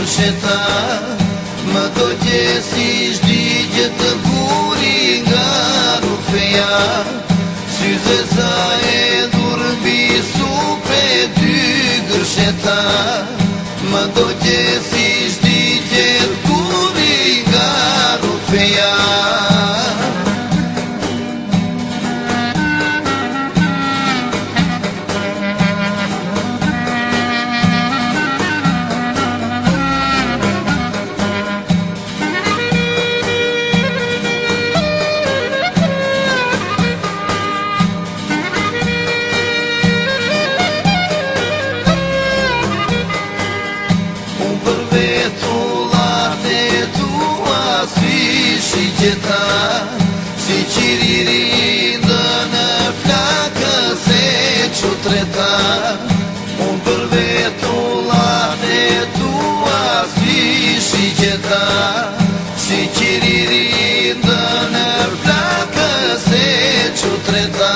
gërsheta, më do gjesi shdigje të guri nga rufeja, syzeza e durbi supe dy gërsheta, më do gjesi shdigje të guri nga rufeja. Si qiriri ndë në flakës e qutreta, unë për vetu late tua s'vishi gjeta. Si qiriri ndë në flakës e qutreta.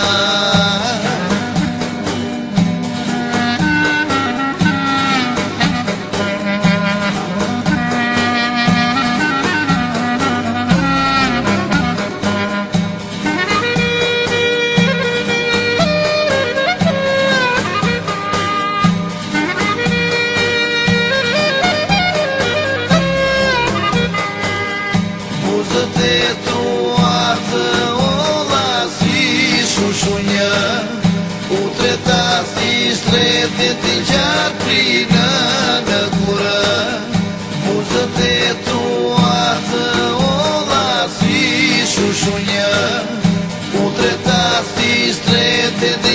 Buzët e tua të ola si shushunja, utreta si shtretit i gjatë prinë në gurë. Buzët e tua të ola si shushunja, utreta si shtretit